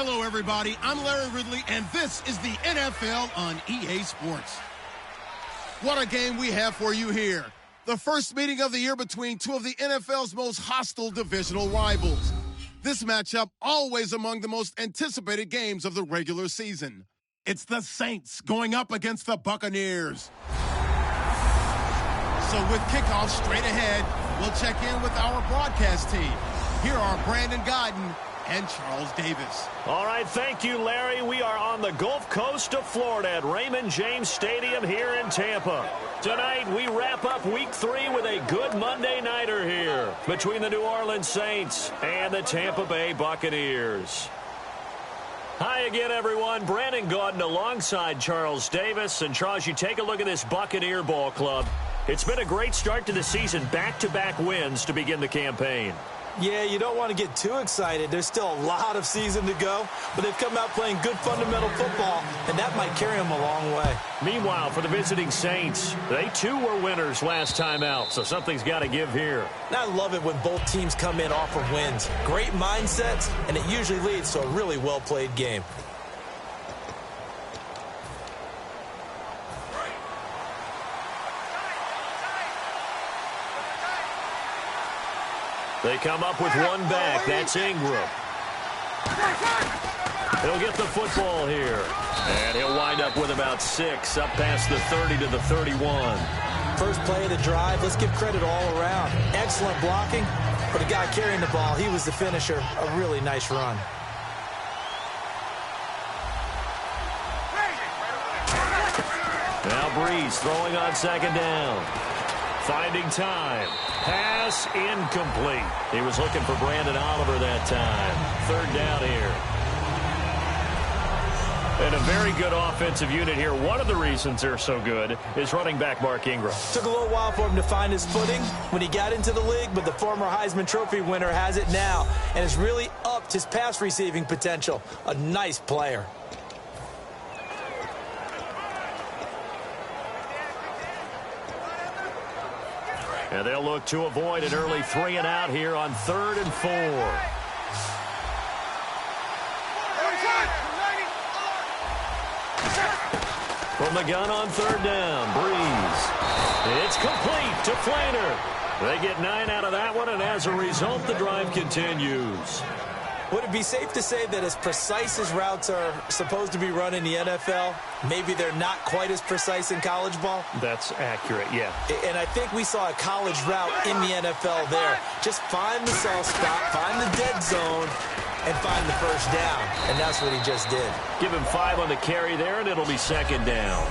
Hello, everybody. I'm Larry Ridley, and this is the NFL on EA Sports. What a game we have for you here. The first meeting of the year between two of the NFL's most hostile divisional rivals. This matchup always among the most anticipated games of the regular season. It's the Saints going up against the Buccaneers. So with kickoff straight ahead, we'll check in with our broadcast team. Here are Brandon Godden and Charles Davis. All right, thank you, Larry. We are on the Gulf Coast of Florida at Raymond James Stadium here in Tampa. Tonight, we wrap up Week 3 with a good Monday nighter here between the New Orleans Saints and the Tampa Bay Buccaneers. Hi again, everyone. Brandon Gaudin alongside Charles Davis. And, Charles, you take a look at this Buccaneer ball club. It's been a great start to the season, back-to-back wins to begin the campaign. Yeah, you don't want to get too excited. There's still a lot of season to go, but they've come out playing good fundamental football, and that might carry them a long way. Meanwhile, for the visiting Saints, they too were winners last time out, so something's got to give here. And I love it when both teams come in off of wins. Great mindsets, and it usually leads to a really well-played game. They come up with one back. That's Ingram. He'll get the football here. And he'll wind up with about 6, up past the 30 to the 31. First play of the drive, let's give credit all around. Excellent blocking, but the guy carrying the ball, he was the finisher. A really nice run. Now Breeze throwing on second down. Finding time. Pass incomplete. He was looking for Brandon Oliver that time. Third down here. And a very good offensive unit here. One of the reasons they're so good is running back Mark Ingram. Took a little while for him to find his footing when he got into the league, but the former Heisman Trophy winner has it now and has really upped his pass receiving potential. A nice player. And they'll look to avoid an early 3 and out here on 3rd and 4. From the gun on 3rd down, Breeze. It's complete to Flainer. They get 9 out of that one, and as a result, the drive continues. Would it be safe to say that as precise as routes are supposed to be run in the NFL, maybe they're not quite as precise in college ball? That's accurate, yeah. And I think we saw a college route in the NFL there. Just find the soft spot, find the dead zone, and find the first down. And that's what he just did. Give him 5 on the carry there, and it'll be 2nd down.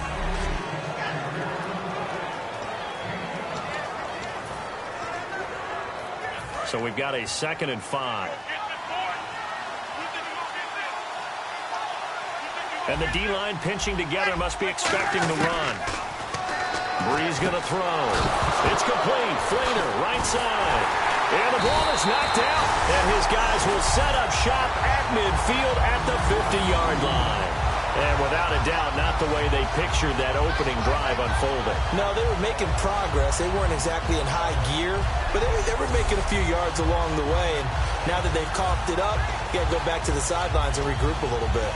So we've got a 2nd and 5. And the D-line pinching together, must be expecting the run. Breeze going to throw. It's complete. Flainer, right side. And the ball is knocked out. And his guys will set up shop at midfield at the 50-yard line. And without a doubt, not the way they pictured that opening drive unfolding. No, they were making progress. They weren't exactly in high gear, but they were making a few yards along the way. And now that they've coughed it up, you got to go back to the sidelines and regroup a little bit.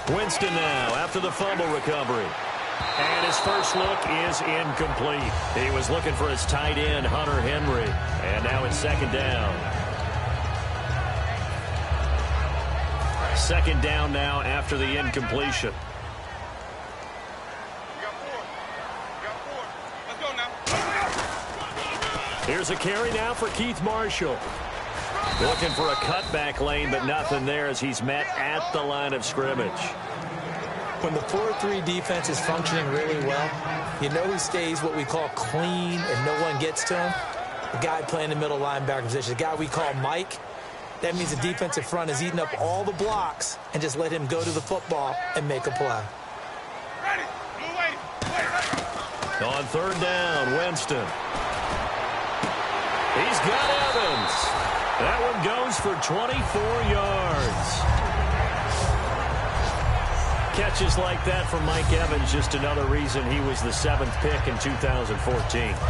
Winston now after the fumble recovery. And his first look is incomplete. He was looking for his tight end, Hunter Henry. And now it's 2nd down. 2nd down now after the incompletion. Here's a carry now for Keith Marshall. Looking for a cutback lane, but nothing there as he's met at the line of scrimmage. When the 4-3 defense is functioning really well, you know he stays what we call clean and no one gets to him. The guy playing the middle linebacker position, the guy we call Mike. That means the defensive front is eating up all the blocks and just let him go to the football and make a play. On 3rd down, Winston. He's got Evans. That one goes for 24 yards. Catches like that from Mike Evans, just another reason he was the 7th pick in 2014.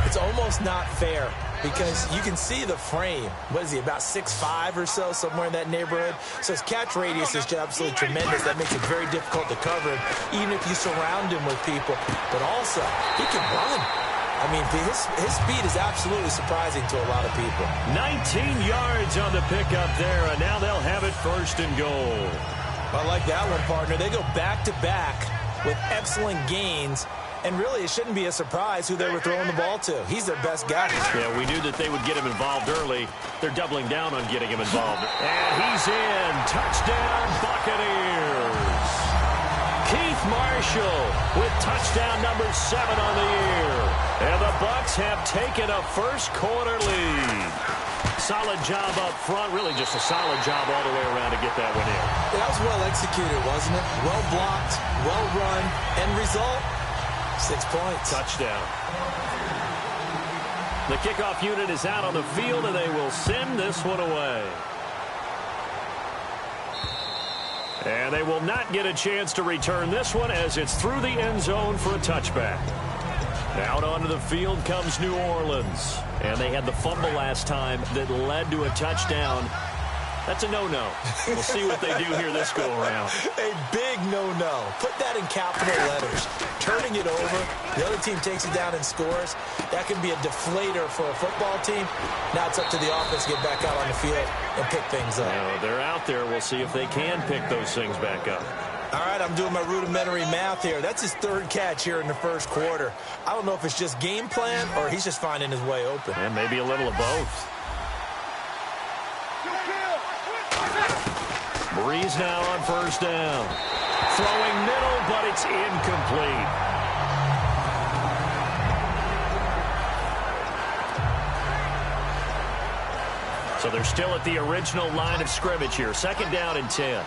It's almost not fair because you can see the frame. What is he, about 6'5" or so, somewhere in that neighborhood? So his catch radius is just absolutely tremendous. That makes it very difficult to cover him, even if you surround him with people. But also, he can run. I mean, his speed is absolutely surprising to a lot of people. 19 yards on the pickup there, and now they'll have it 1st and goal. I like that one, partner. They go back-to-back with excellent gains, and really it shouldn't be a surprise who they were throwing the ball to. He's their best guy. Yeah, we knew that they would get him involved early. They're doubling down on getting him involved. And he's in. Touchdown, Buccaneers. Keith Marshall with touchdown number 7 on the year. And the Bucs have taken a first-quarter lead. Solid job up front, really just a solid job all the way around to get that one in. That was well executed, wasn't it? Well blocked, well run, end result, 6 points. Touchdown. The kickoff unit is out on the field, and they will send this one away. And they will not get a chance to return this one as it's through the end zone for a touchback. Out onto the field comes New Orleans. And they had the fumble last time that led to a touchdown. That's a no-no. We'll see what they do here this go-around. A big no-no. Put that in capital letters. Turning it over, the other team takes it down and scores. That can be a deflator for a football team. Now it's up to the offense to get back out on the field and pick things up. They're out there. We'll see if they can pick those things back up. All right, I'm doing my rudimentary math here. That's his 3rd catch here in the 1st quarter. I don't know if it's just game plan or he's just finding his way open. And maybe a little of both. Breeze now on 1st down. Throwing middle, but it's incomplete. So they're still at the original line of scrimmage here. 2nd down and 10.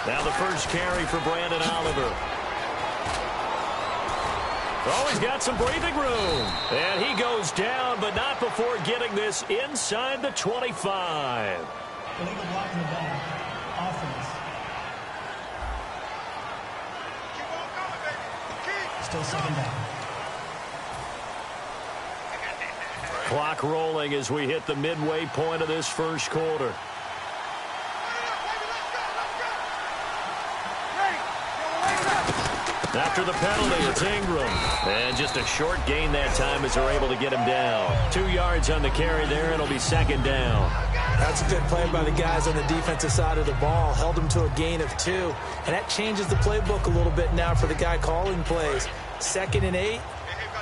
Now the first carry for Brandon Oliver. Oh, he's got some breathing room. And he goes down, but not before getting this inside the 25. Illegal blocking the ball. Offense. Still 2nd down. Clock rolling as we hit the midway point of this 1st quarter. After the penalty, it's Ingram. And just a short gain that time as they're able to get him down. 2 yards on the carry there, and it'll be 2nd down. That's a good play by the guys on the defensive side of the ball. Held him to a gain of 2. And that changes the playbook a little bit now for the guy calling plays. 2nd and 8.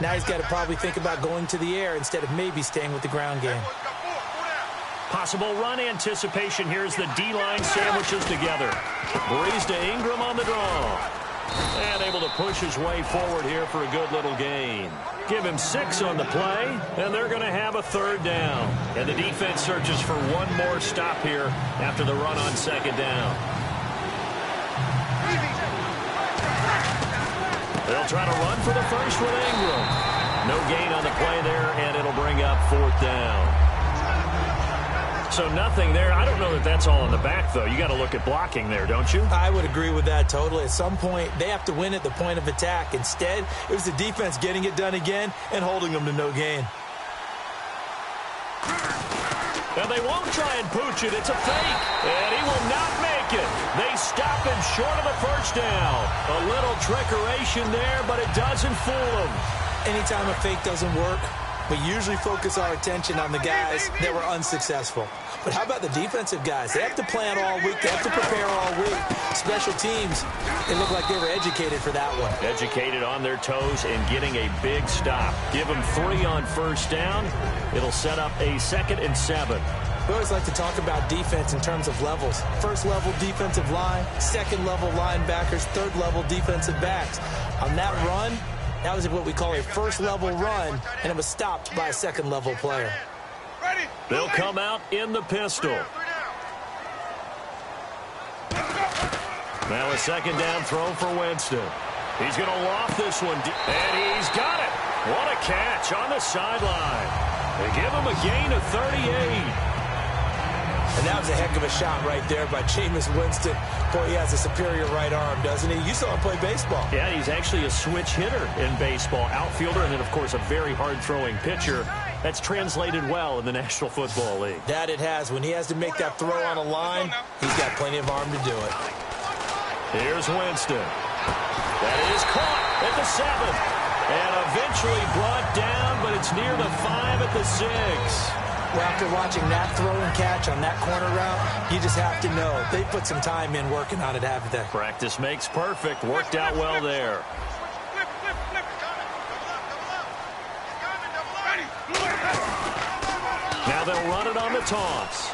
Now he's got to probably think about going to the air instead of maybe staying with the ground game. Possible run anticipation here as the D-line sandwiches together. Breeze to Ingram on the draw. And able to push his way forward here for a good little gain. Give him 6 on the play, and they're going to have a 3rd down. And the defense searches for one more stop here after the run on 2nd down. They'll try to run for the first with Ingram. No gain on the play there, and it'll bring up 4th down. So nothing there. I don't know that that's all in the back, though. You got to look at blocking there, don't you? I would agree with that totally. At some point, they have to win at the point of attack. Instead, it was the defense getting it done again and holding them to no gain. And they won't try and pooch it. It's a fake. And he will not make it. They stop him short of the 1st down. A little trickeration there, but it doesn't fool them. Anytime a fake doesn't work, we usually focus our attention on the guys that were unsuccessful. But how about the defensive guys? They have to plan all week. They have to prepare all week. Special teams, they look like they were educated for that one. Educated on their toes and getting a big stop. Give them 3 on 1st down. It'll set up a 2nd and 7. We always like to talk about defense in terms of levels. 1st level defensive line, 2nd level linebackers, 3rd level defensive backs. On that run, that was what we call a 1st level run, and it was stopped by a 2nd level player. They'll come out in the pistol. Now a 2nd down throw for Winston. He's going to loft this one, and he's got it. What a catch on the sideline. They give him a gain of 38. And that was a heck of a shot right there by Jameis Winston. Boy, he has a superior right arm, doesn't he? You saw him play baseball. Yeah, he's actually a switch hitter in baseball. Outfielder, and then, of course, a very hard-throwing pitcher. That's translated well in the National Football League. That it has. When he has to make that throw on a line, he's got plenty of arm to do it. Here's Winston. That is caught at the 7. And eventually brought down, but it's near the 5 at the 6. Well, after watching that throw and catch on that corner route, you just have to know they put some time in working on it, haven't they? Practice makes perfect. Worked out well there. Now they'll run it on the toss.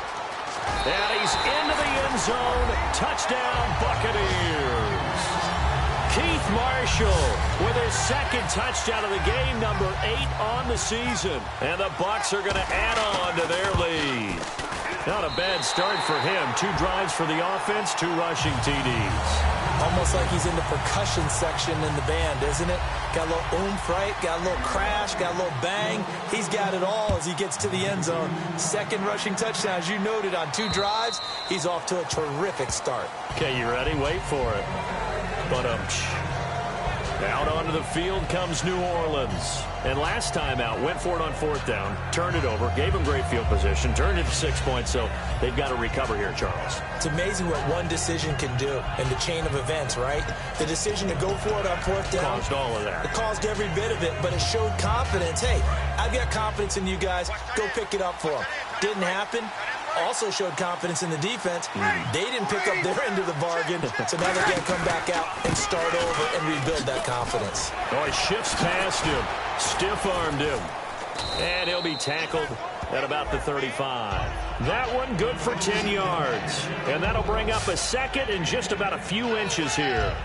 And he's into the end zone. Touchdown, Buccaneers. Keith Marshall with his second touchdown of the game, number 8 on the season. And the Bucs are going to add on to their lead. Not a bad start for him. 2 drives for the offense, 2 rushing TDs. Almost like he's in the percussion section in the band, isn't it? Got a little oomph, right? Got a little crash, got a little bang. He's got it all as he gets to the end zone. Second rushing touchdown, as you noted, on 2 drives. He's off to a terrific start. Okay, you ready? Wait for it. But out onto the field comes New Orleans. And last time out, went for it on 4th down, turned it over, gave him great field position, turned it to 6 points, so they've got to recover here, Charles. It's amazing what one decision can do in the chain of events, right? The decision to go for it on 4th down. Caused all of that. It caused every bit of it, but it showed confidence. Hey, I've got confidence in you guys. Go pick it up for them. Didn't happen. Also showed confidence in the defense. They didn't pick up their end of the bargain, so now they're going to come back out and start over and rebuild that confidence. Oh, he shifts past him, stiff-armed him, and he'll be tackled at about the 35. That one good for 10 yards, and that'll bring up a second and just about a few inches here.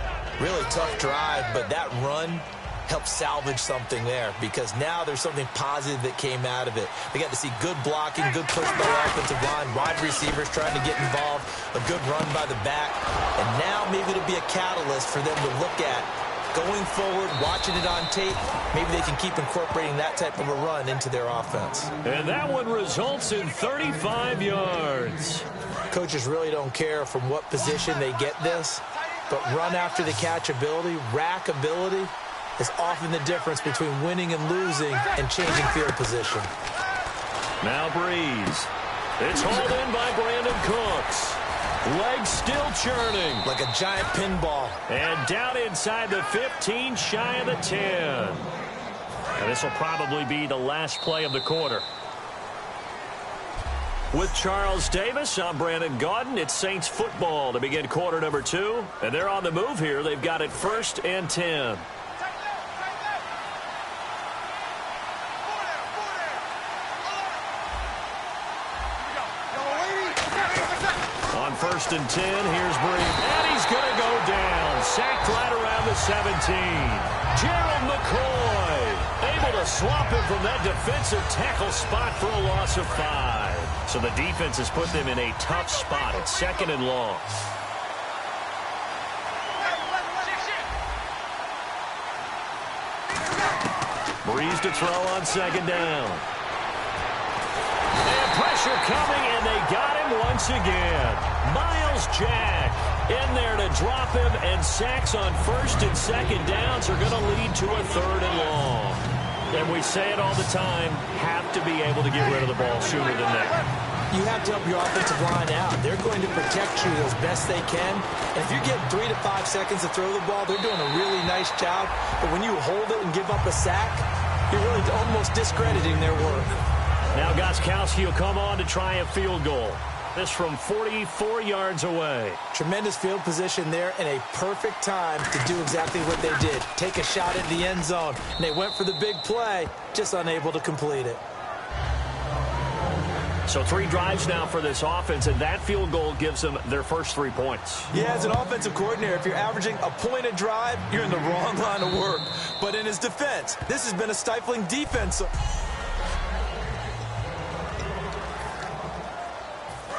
Really tough drive, but that run help salvage something there, because now there's something positive that came out of it. They got to see good blocking, good push by the offensive line, wide receivers trying to get involved, a good run by the back, and now maybe it'll be a catalyst for them to look at going forward, watching it on tape. Maybe they can keep incorporating that type of a run into their offense. And that one results in 35 yards. Coaches really don't care from what position they get this, but run after the catch ability, rack ability, is often the difference between winning and losing and changing field position. Now Breeze. It's hauled in by Brandon Cooks. Legs still churning. Like a giant pinball. And down inside the 15, shy of the 10. And this will probably be the last play of the quarter. With Charles Davis, I'm Brandon Gaudin. It's Saints football to begin quarter number 2. And they're on the move here. They've got it 1st and 10. On 1st and 10, here's Breeze. And he's going to go down. Sacked right around the 17. Gerald McCoy able to swap him from that defensive tackle spot for a loss of 5. So the defense has put them in a tough spot at 2nd and long. Breeze to throw on 2nd down. And pressure coming, and they got him once again. Miles Jack in there to drop him, and sacks on 1st and 2nd downs are going to lead to a 3rd and long. And we say it all the time, have to be able to get rid of the ball sooner than that. You have to help your offensive line out. They're going to protect you as best they can. And if you're getting 3 to 5 seconds to throw the ball, they're doing a really nice job. But when you hold it and give up a sack, you're really almost discrediting their work. Now Gostkowski will come on to try a field goal. This from 44 yards away. Tremendous field position there and a perfect time to do exactly what they did. Take a shot at the end zone. And they went for the big play, just unable to complete it. So 3 drives now for this offense, and that field goal gives them their first 3 points. Yeah, as an offensive coordinator, if you're averaging a point a drive, you're in the wrong line of work. But in his defense, this has been a stifling defense.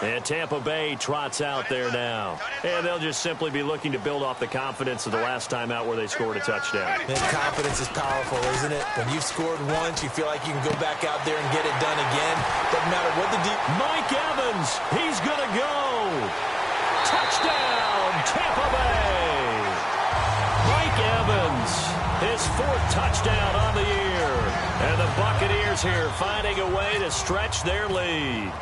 And Tampa Bay trots out there now. And they'll just simply be looking to build off the confidence of the last time out where they scored a touchdown. And confidence is powerful, isn't it? When you've scored once, you feel like you can go back out there and get it done again. Doesn't matter what the deep... Mike Evans, he's going to go. Touchdown, Tampa Bay. Mike Evans, his 4th touchdown on the year. And the Buccaneers here finding a way to stretch their lead.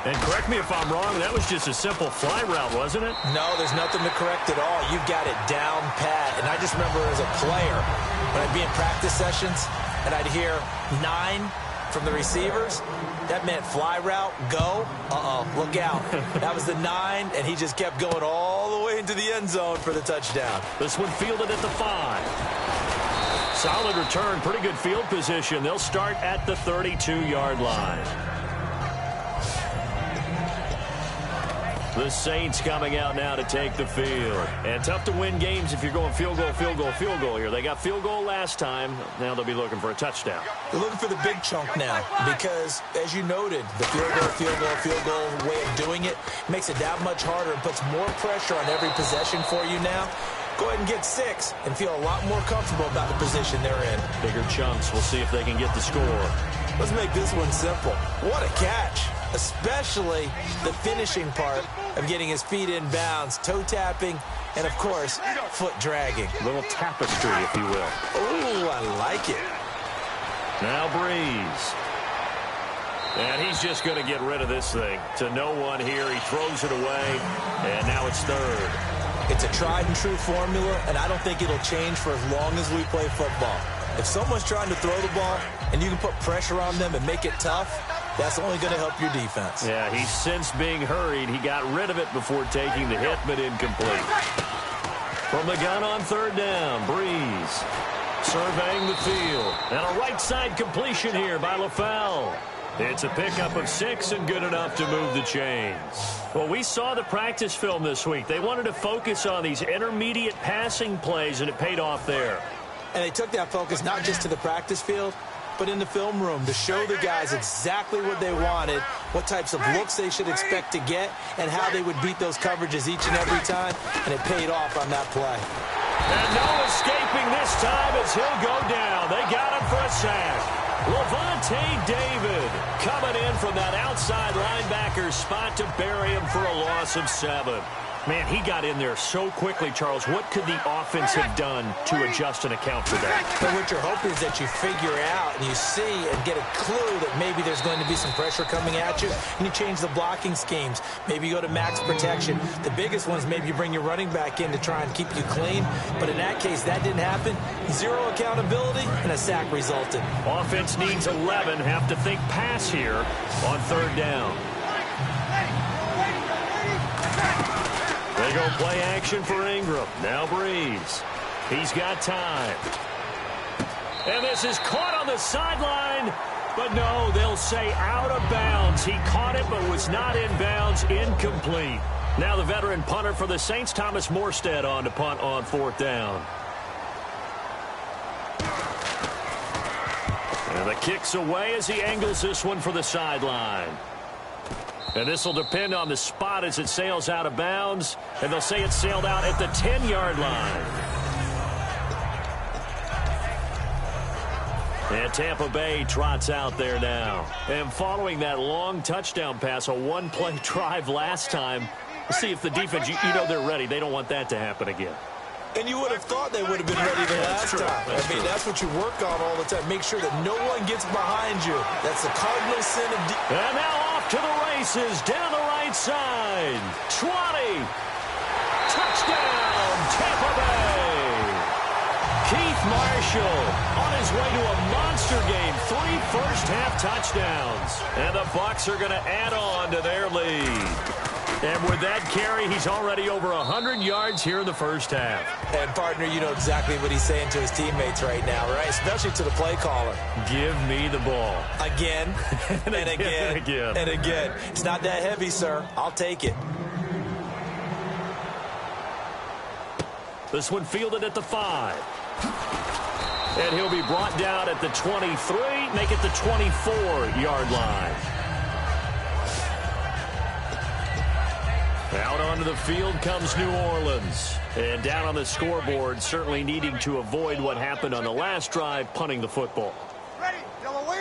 And correct me if I'm wrong, that was just a simple fly route, wasn't it? No, there's nothing to correct at all. You got it down pat. And I just remember as a player, when I'd be in practice sessions, and I'd hear 9 from the receivers, that meant fly route, go, look out. That was the 9, and he just kept going all the way into the end zone for the touchdown. This one fielded at the 5. Solid return, pretty good field position. They'll start at the 32-yard line. The Saints coming out now to take the field. And tough to win games if you're going field goal, field goal, field goal here. They got field goal last time. Now they'll be looking for a touchdown. They're looking for the big chunk now because, as you noted, the field goal way of doing it makes it that much harder and puts more pressure on every possession for you now. Go ahead and get 6 and feel a lot more comfortable about the position they're in. Bigger chunks. We'll see if they can get the score. Let's make this one simple. What a catch. Especially the finishing part of getting his feet in bounds, toe tapping, and, of course, foot dragging. A little tapestry, if you will. Oh, I like it. Now Breeze. And he's just going to get rid of this thing. To no one here. He throws it away, and now it's 3rd. It's a tried-and-true formula, and I don't think it'll change for as long as we play football. If someone's trying to throw the ball and you can put pressure on them and make it tough, that's only going to help your defense. Yeah, he's since being hurried. He got rid of it before taking the hit, but incomplete. From the gun on 3rd down, Breeze surveying the field. And a right side completion here by LaFell. It's a pickup of 6 and good enough to move the chains. Well, we saw the practice film this week. They wanted to focus on these intermediate passing plays, and it paid off there. And they took that focus not just to the practice field, but in the film room to show the guys exactly what they wanted, what types of looks they should expect to get, and how they would beat those coverages each and every time, and it paid off on that play. And no escaping this time as he'll go down. They got him for a sack. Levante David coming in from that outside linebacker spot to bury him for a loss of 7. Man, he got in there so quickly, Charles. What could the offense have done to adjust and account for that? But what you're hoping is that you figure out and you see and get a clue that maybe there's going to be some pressure coming at you, and you change the blocking schemes. Maybe you go to max protection. The biggest one is maybe you bring your running back in to try and keep you clean. But in that case, that didn't happen. 0 accountability, and a sack resulted. Offense needs 11. Have to think pass here on 3rd down. They go play action for Ingram. Now Breeze. He's got time. And this is caught on the sideline. But no, they'll say out of bounds. He caught it but was not in bounds. Incomplete. Now the veteran punter for the Saints, Thomas Morstead, on to punt on 4th down. And the kick's away as he angles this one for the sideline. And this will depend on the spot as it sails out of bounds. And they'll say it sailed out at the 10-yard line. And Tampa Bay trots out there now. And following that long touchdown pass, a one-play drive last time, we'll see if the defense, you know they're ready. They don't want that to happen again. And you would have thought they would have been ready the last time. That's what you work on all the time. Make sure that no one gets behind you. That's the cardinal sin of and now off to the races down the right side. 20. Touchdown, Tampa Bay. Keith Marshall on his way to a monster game. 3 first-half touchdowns. And the Bucs are going to add on to their lead. And with that carry, he's already over 100 yards here in the first half. And, partner, you know exactly what he's saying to his teammates right now, right? Especially to the play caller. Give me the ball. Again, and again, and again. And again. It's not that heavy, sir. I'll take it. This one fielded at the 5. And he'll be brought down at the 23, make it the 24-yard line. Out onto the field comes New Orleans. And down on the scoreboard, certainly needing to avoid what happened on the last drive, punting the football.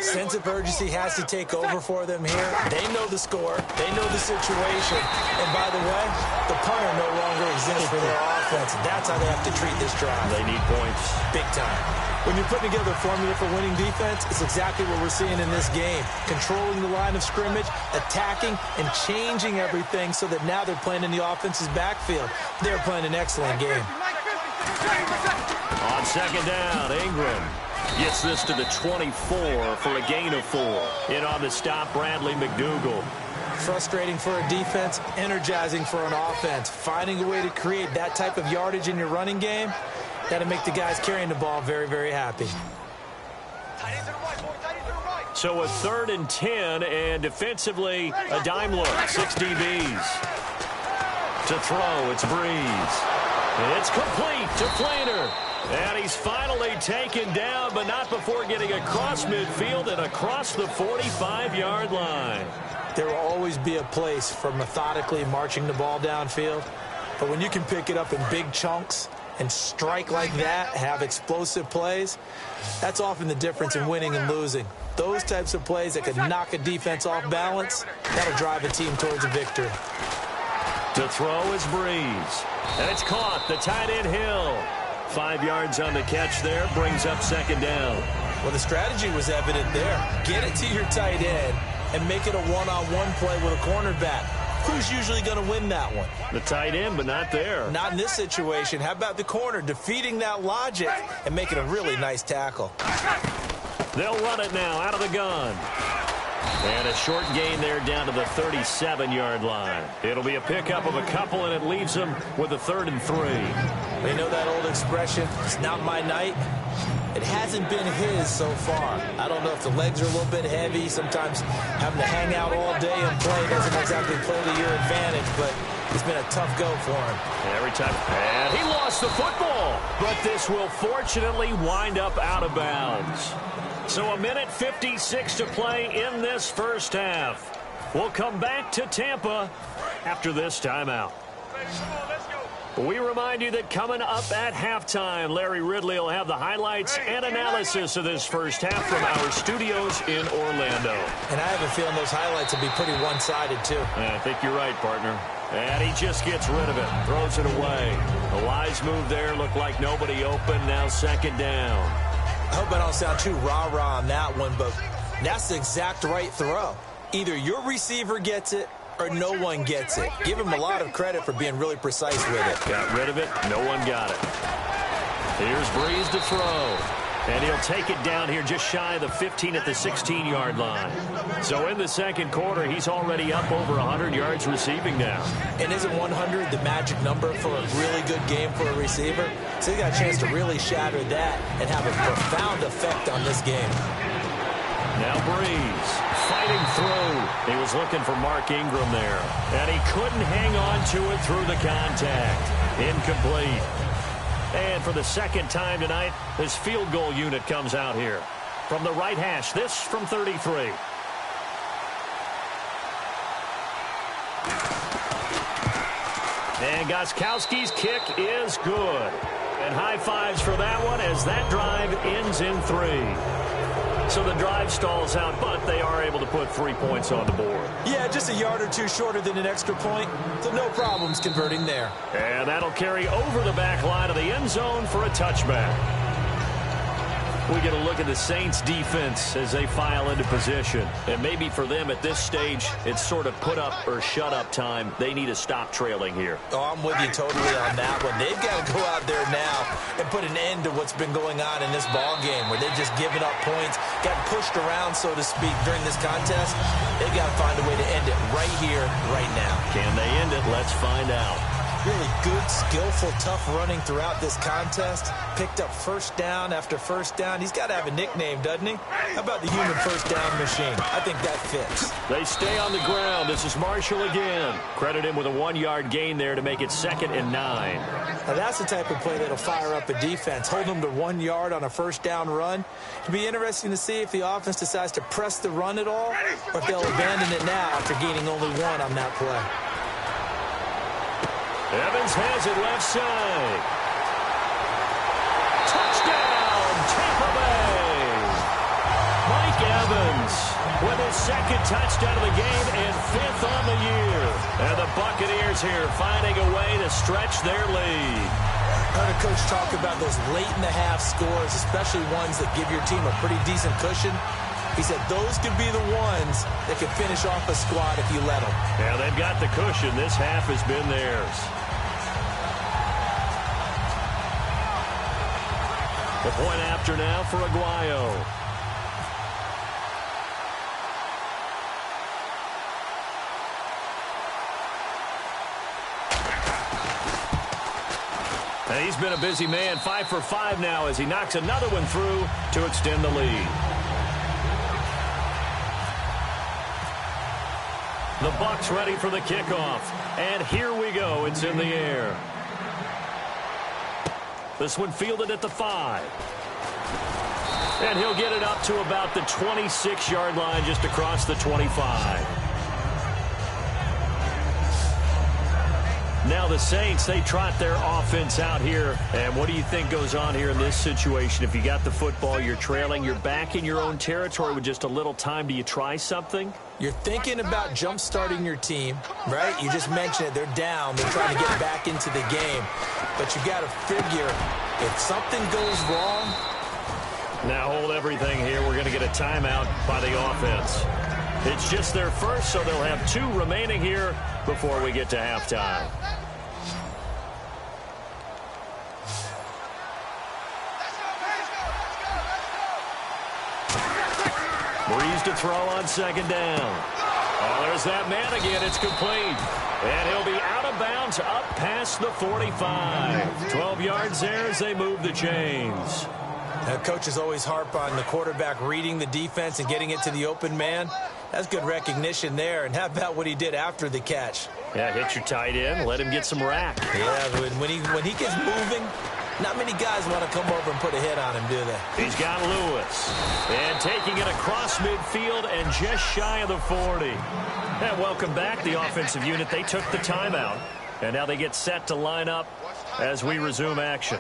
Sense of urgency has to take over for them here. They know the score. They know the situation. And by the way, the punter no longer exists for their offense. That's how they have to treat this drive. They need points. Big time. When you're putting together a formula for winning defense, it's exactly what we're seeing in this game. Controlling the line of scrimmage, attacking, and changing everything so that now they're playing in the offense's backfield. They're playing an excellent game. On second down, Ingram gets this to the 24 for a gain of 4. In on the stop, Bradley McDougal. Frustrating for a defense, energizing for an offense. Finding a way to create that type of yardage in your running game, that'll make the guys carrying the ball very, very happy. So a 3rd and 10, and defensively, a dime look. 6 DBs. To throw, it's Breeze. It's complete to Flainer. And he's finally taken down, but not before getting across midfield and across the 45-yard line. There will always be a place for methodically marching the ball downfield. But when you can pick it up in big chunks and strike like that, have explosive plays, that's often the difference in winning and losing. Those types of plays that could knock a defense off balance, that'll drive a team towards a victory. To throw is Breeze. And it's caught. The tight end Hill. 5 yards on the catch there, brings up second down. Well, the strategy was evident there. Get it to your tight end and make it a one-on-one play with a cornerback. Who's usually going to win that one? The tight end, but not there. Not in this situation. How about the corner defeating that logic and making a really nice tackle? They'll run it now out of the gun. And a short gain there down to the 37-yard line. It'll be a pickup of a couple, and it leaves them with a 3rd and 3. They know that old expression, it's not my night. It hasn't been his so far. I don't know if the legs are a little bit heavy. Sometimes having to hang out all day and play doesn't exactly play to your advantage, but it's been a tough go for him. Every time. And he lost the football. But this will fortunately wind up out of bounds. So a minute 56 to play in this first half. We'll come back to Tampa after this timeout. We remind you that coming up at halftime, Larry Ridley will have the highlights and analysis of this first half from our studios in Orlando. And I have a feeling those highlights will be pretty one-sided, too. I think you're right, partner. And he just gets rid of it, throws it away. A wise move there, looked like nobody open, now second down. I hope I don't sound too rah-rah on that one, but that's the exact right throw. Either your receiver gets it or no one gets it. Give him a lot of credit for being really precise with it. Got rid of it. No one got it. Here's Breeze to throw. And he'll take it down here just shy of the 15 at the 16-yard line. So in the second quarter, he's already up over 100 yards receiving now. And isn't 100 the magic number for a really good game for a receiver? So he got a chance to really shatter that and have a profound effect on this game. Now Breeze fighting through. He was looking for Mark Ingram there. And he couldn't hang on to it through the contact. Incomplete. And for the second time tonight, this field goal unit comes out here. From the right hash, this from 33. And Gostkowski's kick is good. And high fives for that one as that drive ends in 3. So the drive stalls out, but they are able to put 3 points on the board. Yeah, just a yard or two shorter than an extra point, so no problems converting there. And that'll carry over the back line of the end zone for a touchback. We get a look at the Saints defense as they file into position. And maybe for them at this stage, it's sort of put up or shut up time. They need to stop trailing here. Oh, I'm with you totally on that one. They've got to go out there now and put an end to what's been going on in this ball game where they've just given up points, got pushed around, so to speak, during this contest. They've got to find a way to end it right here, right now. Can they end it? Let's find out. Really good, skillful, tough running throughout this contest. Picked up first down after first down. He's got to have a nickname, doesn't he? How about the human first down machine? I think that fits. They stay on the ground. This is Marshall again. Credit him with a 1-yard gain there to make it 2nd and 9. Now that's the type of play that'll fire up a defense. Hold them to 1 yard on a first down run. It'll be interesting to see if the offense decides to press the run at all or if they'll abandon it now after gaining only 1 on that play. Evans has it left side. Touchdown, Tampa Bay. Mike Evans with his second touchdown of the game and 5th on the year. And the Buccaneers here finding a way to stretch their lead. I heard a coach talk about those late-in-the-half scores, especially ones that give your team a pretty decent cushion. He said those could be the ones that could finish off a squad if you let them. Yeah, they've got the cushion. This half has been theirs. The point after now for Aguayo. And he's been a busy man, 5 for 5 now as he knocks another one through to extend the lead. The Bucs ready for the kickoff. And here we go. It's in the air. This one fielded at the 5. And he'll get it up to about the 26-yard line just across the 25. Now the Saints, they trot their offense out here. And what do you think goes on here in this situation? If you got the football, you're trailing, you're back in your own territory with just a little time. Do you try something? You're thinking about jump-starting your team, right? You just mentioned it. They're down. They're trying to get back into the game. But you got to figure if something goes wrong. Now hold everything here. We're going to get a timeout by the offense. It's just their first, so they'll have 2 remaining here before we get to halftime. Breeze to throw on second down. Oh, there's that man again. It's complete. And he'll be out of bounds up past the 45. 12 yards there as they move the chains. Now, coaches always harp on the quarterback reading the defense and getting it to the open man. That's good recognition there. And how about what he did after the catch? Yeah, hit your tight end, let him get some rack. Yeah, when he gets moving, not many guys want to come over and put a hit on him, do they? He's got Lewis. And taking it across midfield and just shy of the 40. And welcome back, the offensive unit. They took the timeout. And now they get set to line up as we resume action.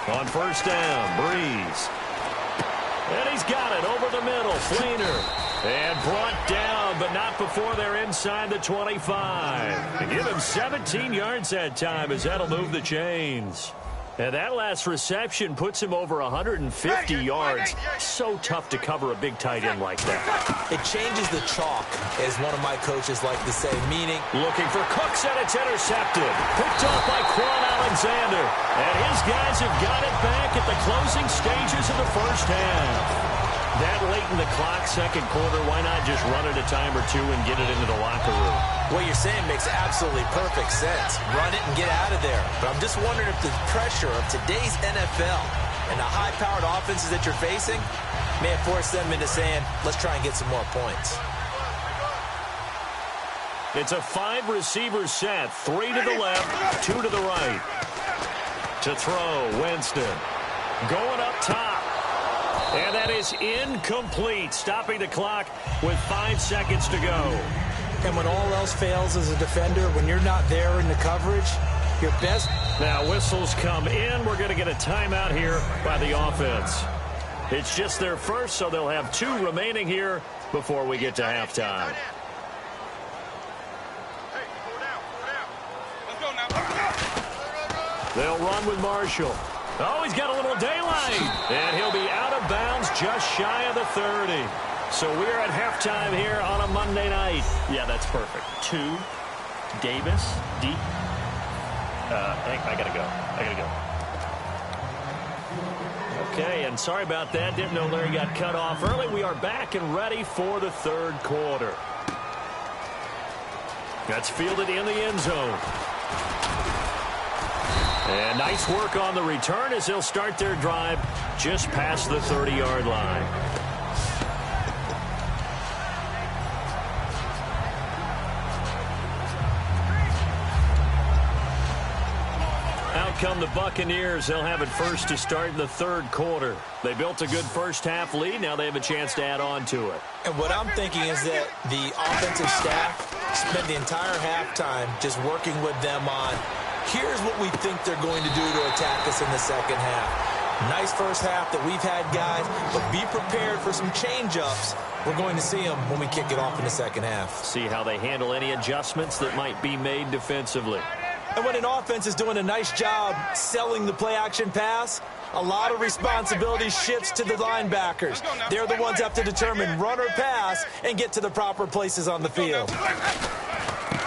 On first down, Breeze. And he's got it over the middle. Fleener. And brought down, but not before they're inside the 25. To give him 17 yards that time as that'll move the chains. And that last reception puts him over 150 yards. So tough to cover a big tight end like that. It changes the chalk, as one of my coaches like to say, meaning looking for Cooks, and it's intercepted. Picked off by Quan Alexander. And his guys have got it back at the closing stages of the first half. That late in the clock, second quarter, why not just run it a time or two and get it into the locker room? What you're saying makes absolutely perfect sense. Run it and get out of there. But I'm just wondering if the pressure of today's NFL and the high-powered offenses that you're facing may have forced them into saying, let's try and get some more points. It's a 5-receiver set. 3 to the left, 2 to the right. To throw, Winston. Going up top. And that is incomplete, stopping the clock with 5 seconds to go. And when all else fails as a defender, when you're not there in the coverage, your best. Now whistles come in. We're going to get a timeout here by the offense. It's just their first, so they'll have 2 remaining here before we get to halftime. They'll run with Marshall. Oh, he's got a little daylight. And he'll be out of bounds just shy of the 30. So we're at halftime here on a Monday night. Yeah, that's perfect. 2, Davis, deep. I got to go. Okay, and sorry about that. Didn't know Larry got cut off early. We are back and ready for the third quarter. That's fielded in the end zone. And nice work on the return as they'll start their drive just past the 30-yard line. Out come the Buccaneers. They'll have it first to start in the third quarter. They built a good first-half lead. Now they have a chance to add on to it. And what I'm thinking is that the offensive staff spent the entire halftime just working with them on, here's what we think they're going to do to attack us in the second half. Nice first half that we've had, guys, but be prepared for some change-ups. We're going to see them when we kick it off in the second half. See how they handle any adjustments that might be made defensively. And when an offense is doing a nice job selling the play-action pass, a lot of responsibility shifts to the linebackers. They're the ones that have to determine run or pass and get to the proper places on the field.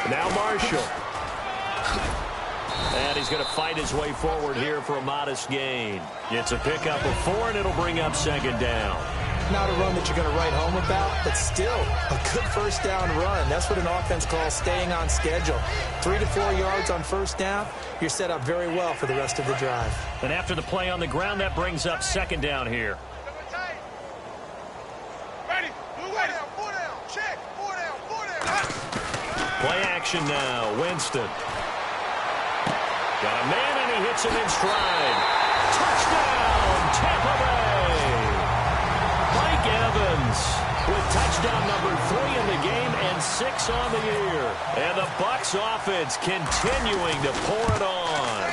Now Marshall. And he's going to fight his way forward here for a modest gain. It's a pickup of 4, and it'll bring up second down. Not a run that you're going to write home about, but still a good first down run. That's what an offense calls staying on schedule. 3 to 4 yards on first down, you're set up very well for the rest of the drive. And after the play on the ground, that brings up second down here. Play action now. Winston. Got a man, and he hits him in stride. Touchdown, Tampa Bay. Mike Evans with touchdown number 3 in the game and 6 on the year. And the Bucs offense continuing to pour it on.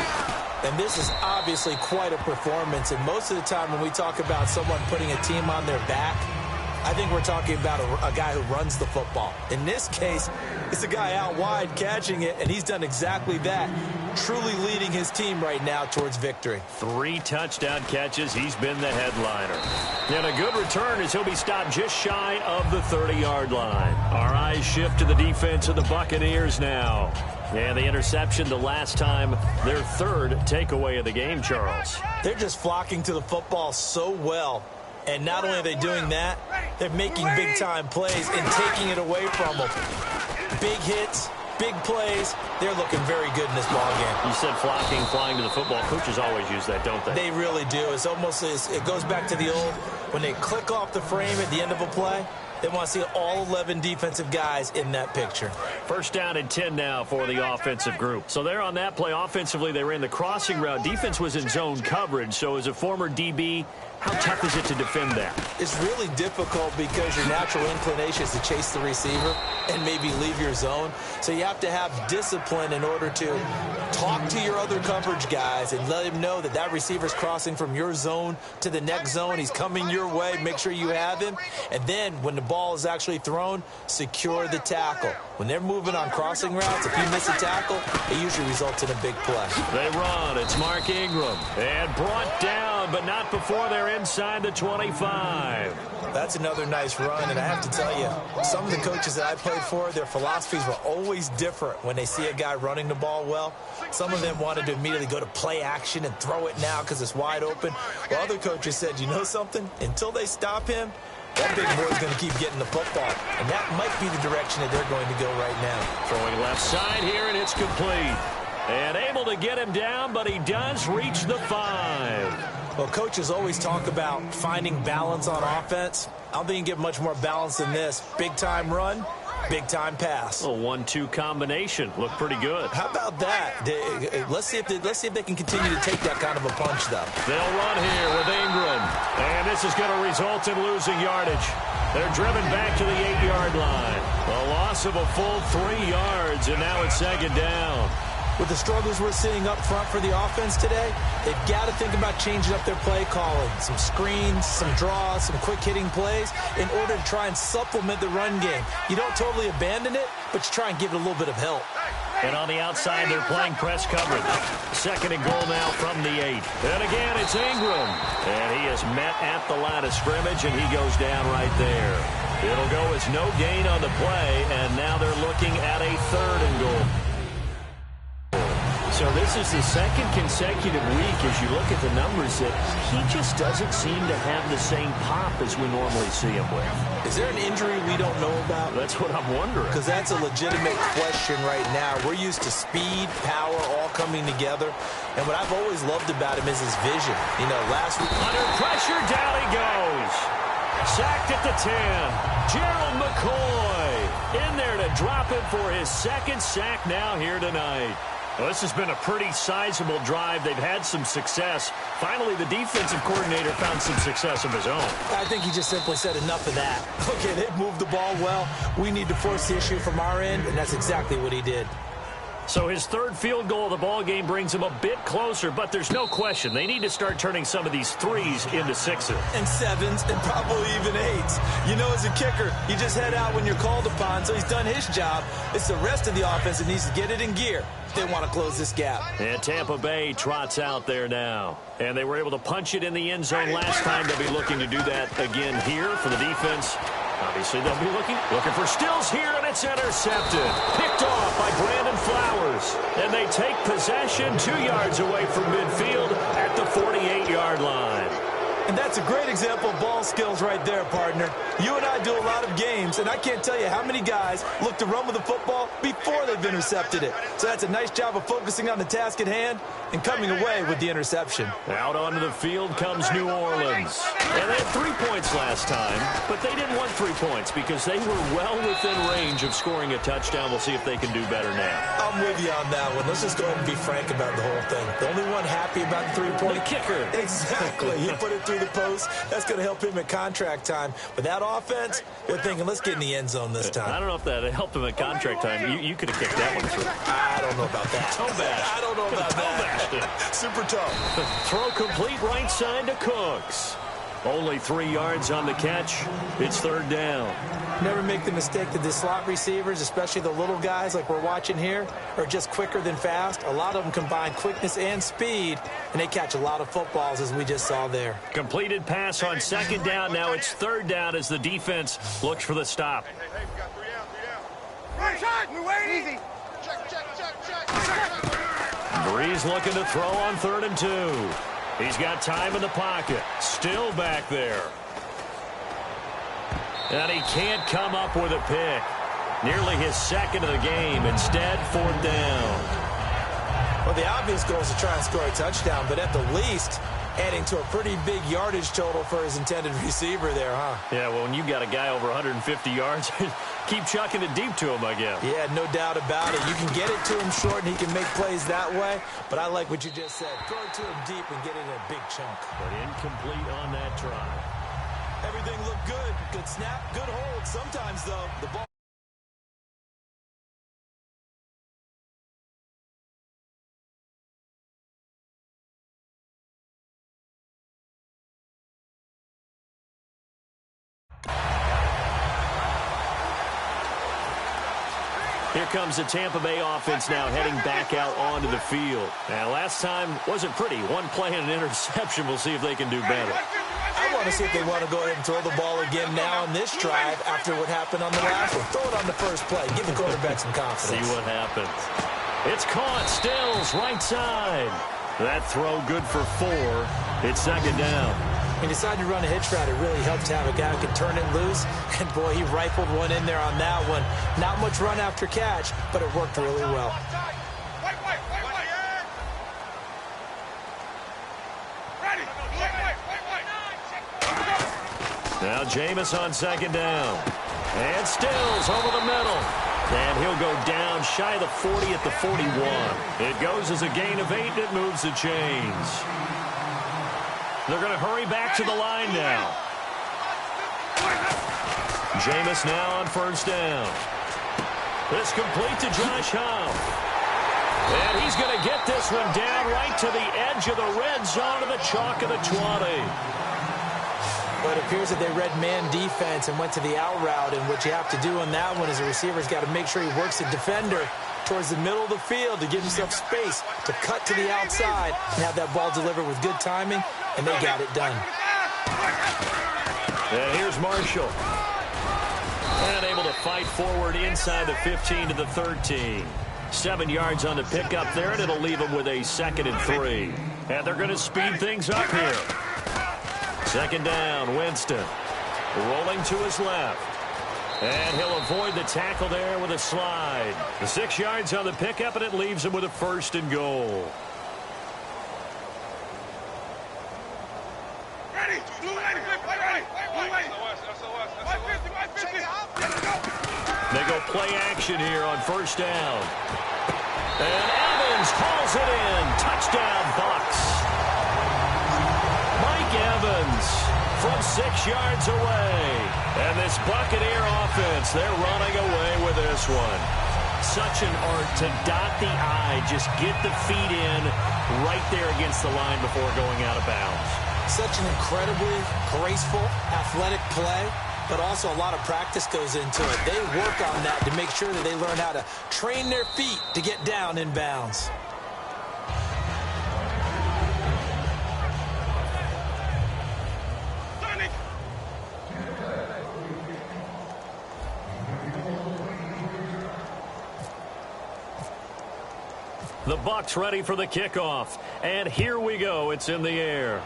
And this is obviously quite a performance. And most of the time when we talk about someone putting a team on their back, I think we're talking about a guy who runs the football. In this case, it's a guy out wide catching it, and he's done exactly that, truly leading his team right now towards victory. 3 touchdown catches. He's been the headliner. And a good return as he'll be stopped just shy of the 30-yard line. Our eyes shift to the defense of the Buccaneers now. And the interception the last time, their third takeaway of the game, Charles. They're just flocking to the football so well. And not only are they doing that, they're making big-time plays and taking it away from them. Big hits, big plays. They're looking very good in this ballgame. You said flocking, flying to the football. Coaches always use that, don't they? They really do. It's almost, it goes back to the old, when they click off the frame at the end of a play, they want to see all 11 defensive guys in that picture. First down and 10 now for the offensive group. So they're on that play. Offensively, they ran the crossing route. Defense was in zone coverage. So as a former DB, how tough is it to defend that? It's really difficult because your natural inclination is to chase the receiver and maybe leave your zone. So you have to have discipline in order to talk to your other coverage guys and let him know that that receiver's crossing from your zone to the next zone. He's coming your way. Make sure you have him. And then when the ball is actually thrown, secure the tackle. When they're moving on crossing routes, if you miss a tackle, it usually results in a big play. They run. It's Mark Ingram. And brought down, but not before they're inside the 25. That's another nice run, and I have to tell you, some of the coaches that I played for, their philosophies were always different when they see a guy running the ball well. Some of them wanted to immediately go to play action and throw it now because it's wide open. While other coaches said, you know something? Until they stop him, that big boy's going to keep getting the football. And that might be the direction that they're going to go right now. Throwing left side here, and it's complete. And able to get him down, but he does reach the 5. Well, coaches always talk about finding balance on offense. I don't think you can get much more balance than this. Big-time run, big-time pass. A 1-2 combination. Looked pretty good. How about that? Let's see if they can continue to take that kind of a punch, though. They'll run here with Ingram. And this is going to result in losing yardage. They're driven back to the 8-yard line. A loss of a full 3 yards, and now it's second down. With the struggles we're seeing up front for the offense today, they've got to think about changing up their play calling. Some screens, some draws, some quick-hitting plays in order to try and supplement the run game. You don't totally abandon it, but you try and give it a little bit of help. And on the outside, they're playing press coverage. Second and goal now from the 8. And again, it's Ingram. And he is met at the line of scrimmage, and he goes down right there. It'll go as no gain on the play, and now they're looking at a 3rd and goal. So this is the second consecutive week, as you look at the numbers, that he just doesn't seem to have the same pop as we normally see him with. Is there an injury we don't know about? That's what I'm wondering. Because that's a legitimate question right now. We're used to speed, power, all coming together. And what I've always loved about him is his vision. You know, last week... Under pressure, down he goes. Sacked at the 10. Gerald McCoy in there to drop him for his 2nd sack now here tonight. Well, this has been a pretty sizable drive. They've had some success. Finally, the defensive coordinator found some success of his own. I think he just simply said enough of that. Okay, they've moved the ball well. We need to force the issue from our end, and that's exactly what he did. So his third field goal of the ball game brings him a bit closer, but there's no question they need to start turning some of these threes into sixes. And sevens, and probably even eights. You know, as a kicker, you just head out when you're called upon, so he's done his job. It's the rest of the offense that needs to get it in gear if they want to close this gap. And Tampa Bay trots out there now. And they were able to punch it in the end zone last time. They'll be looking to do that again here for the defense. Obviously, they'll be looking for Stills here, and it's intercepted. Picked off by Brandon Flowers. And they take possession 2 yards away from midfield at the 48-yard line. And that's a great example of ball skills right there, partner. You and I do a lot of games, and I can't tell you how many guys look to run with the football before they've intercepted it. So that's a nice job of focusing on the task at hand and coming away with the interception. Out onto the field comes New Orleans. And they had 3 points last time, but they didn't want 3 points because they were well within range of scoring a touchdown. We'll see if they can do better now. I'm with you on that one. Let's just go ahead and be frank about the whole thing. The only one happy about the 3-point kicker. Exactly. He put it through the post. That's going to help him at contract time. But that offense, they're thinking, let's get in the end zone this time. I don't know if that helped him at contract time. You could have kicked that one through. I don't know about that. I don't know about that. Super tough. Throw complete right side to Cooks. Only 3 yards on the catch. It's third down. Never make the mistake that the slot receivers, especially the little guys like we're watching here, are just quicker than fast. A lot of them combine quickness and speed, and they catch a lot of footballs, as we just saw there. Completed pass on second down. Now it's third down as the defense looks for the stop. Hey, we got 3 down. We wait. Easy. Check. Breeze looking to throw on 3rd and 2. He's got time in the pocket. Still back there. And he can't come up with a pick. Nearly his second of the game. Instead, 4th down. Well, the obvious goal is to try and score a touchdown, but at the least, adding to a pretty big yardage total for his intended receiver there, huh? Yeah, well, when you got a guy over 150 yards, keep chucking it deep to him, I guess. Yeah, no doubt about it. You can get it to him short, and he can make plays that way, but I like what you just said. Throw it to him deep and get it in a big chunk. But incomplete on that try. Everything looked good. Good snap, good hold. Sometimes, though, the ball... Here comes the Tampa Bay offense now heading back out onto the field. Now, last time wasn't pretty. One play and an interception. We'll see if they can do better. I want to see if they want to go ahead and throw the ball again now on this drive after what happened on the last one. Throw it on the first play. Give the quarterback some confidence. See what happens. It's caught. Stills, right side. That throw good for 4. It's second down. He decided to run a hitch route. It really helped to have a guy who can turn it loose. And, boy, he rifled one in there on that one. Not much run after catch, but it worked really well. Now Jameis on second down. And Stills over the middle. And he'll go down shy of the 40 at the 41. It goes as a gain of 8, and it moves the chains. They're going to hurry back to the line now. Jameis now on first down. This complete to Josh Huff. And he's going to get this one down right to the edge of the red zone of the chalk of the 20. But it appears that they read man defense and went to the out route. And what you have to do on that one is the receiver's got to make sure he works the defender towards the middle of the field to give himself space to cut to the outside and have that ball delivered with good timing, and they got it done. And here's Marshall. And able to fight forward inside the 15 to the 13. 7 yards on the pickup there, and it'll leave them with a 2nd and 3. And they're going to speed things up here. Second down, Winston. Rolling to his left. And he'll avoid the tackle there with a slide. The 6 yards on the pickup, and it leaves him with a 1st and goal. Ready. They go play action here on first down. And Evans hauls it in. Touchdown, Bucs. Mike Evans from 6 yards away. And this Buccaneer offense, they're running away with this one. Such an art to dot the I, just get the feet in right there against the line before going out of bounds. Such an incredibly graceful, athletic play, but also a lot of practice goes into it. They work on that to make sure that they learn how to train their feet to get down in bounds. The Bucs ready for the kickoff. And here we go. It's in the air.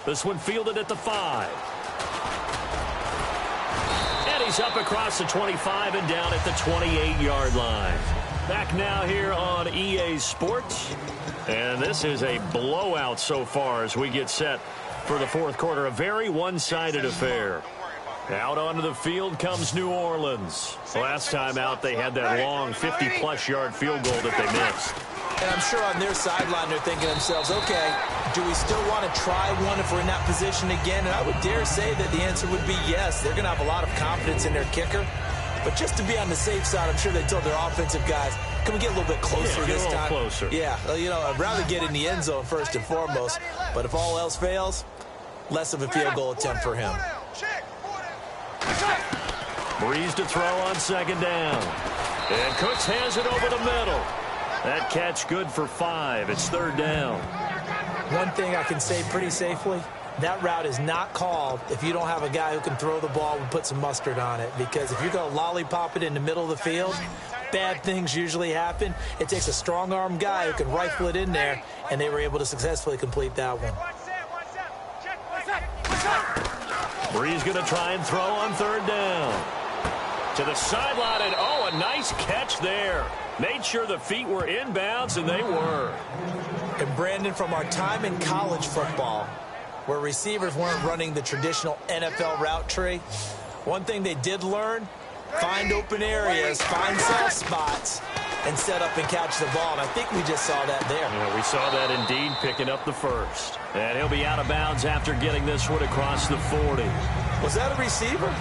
This one fielded at the 5. And he's up across the 25 and down at the 28-yard line. Back now here on EA Sports. And this is a blowout so far as we get set for the fourth quarter. A very one-sided affair. Out onto the field comes New Orleans. Last time out, they had that long 50-plus yard field goal that they missed. And I'm sure on their sideline they're thinking to themselves, okay, do we still want to try one if we're in that position again? And I would dare say that the answer would be yes. They're going to have a lot of confidence in their kicker. But just to be on the safe side, I'm sure they told their offensive guys, can we get a little bit closer this time? Closer. Yeah, you know, I'd rather get in the end zone first and foremost. But if all else fails, less of a field goal attempt for him. Breeze to throw on second down. And Cooks has it over the middle. That catch good for 5. It's third down. One thing I can say pretty safely, that route is not called if you don't have a guy who can throw the ball and put some mustard on it. Because if you're going to lollipop it in the middle of the field, bad things usually happen. It takes a strong-arm guy who can rifle it in there, and they were able to successfully complete that one. Breeze going to try and throw on third down. To the sideline, and oh, a nice catch there. Made sure the feet were inbounds, and they were. And Brandon, from our time in college football, where receivers weren't running the traditional NFL route tree, one thing they did learn, find open areas, find soft spots, and set up and catch the ball. And I think we just saw that there. Yeah, we saw that indeed, picking up the first. And he'll be out of bounds after getting this one across the 40. Was that a receiver?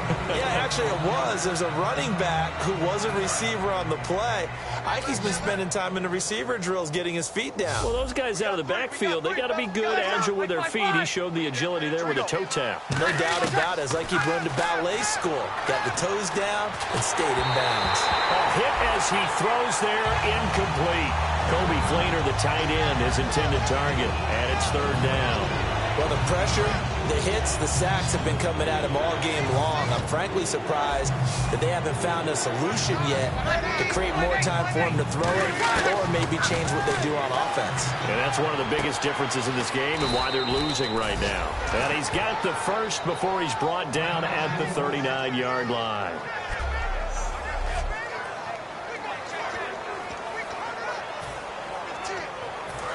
Yeah, actually it was. There's a running back who was a receiver on the play. Ike's been spending time in the receiver drills getting his feet down. Well, those guys out of the backfield, they got to be good, agile with their feet. He showed the agility there with a toe tap. No doubt about it. It's like he went to ballet school. Got the toes down and stayed in bounds. A hit as he throws there, incomplete. Kobe Fleener, the tight end, his intended target, and it's third down. Well, the pressure, the hits, the sacks have been coming at him all game long. I'm frankly surprised that they haven't found a solution yet to create more time for him to throw it or maybe change what they do on offense. And that's one of the biggest differences in this game and why they're losing right now. And he's got the first before he's brought down at the 39-yard line.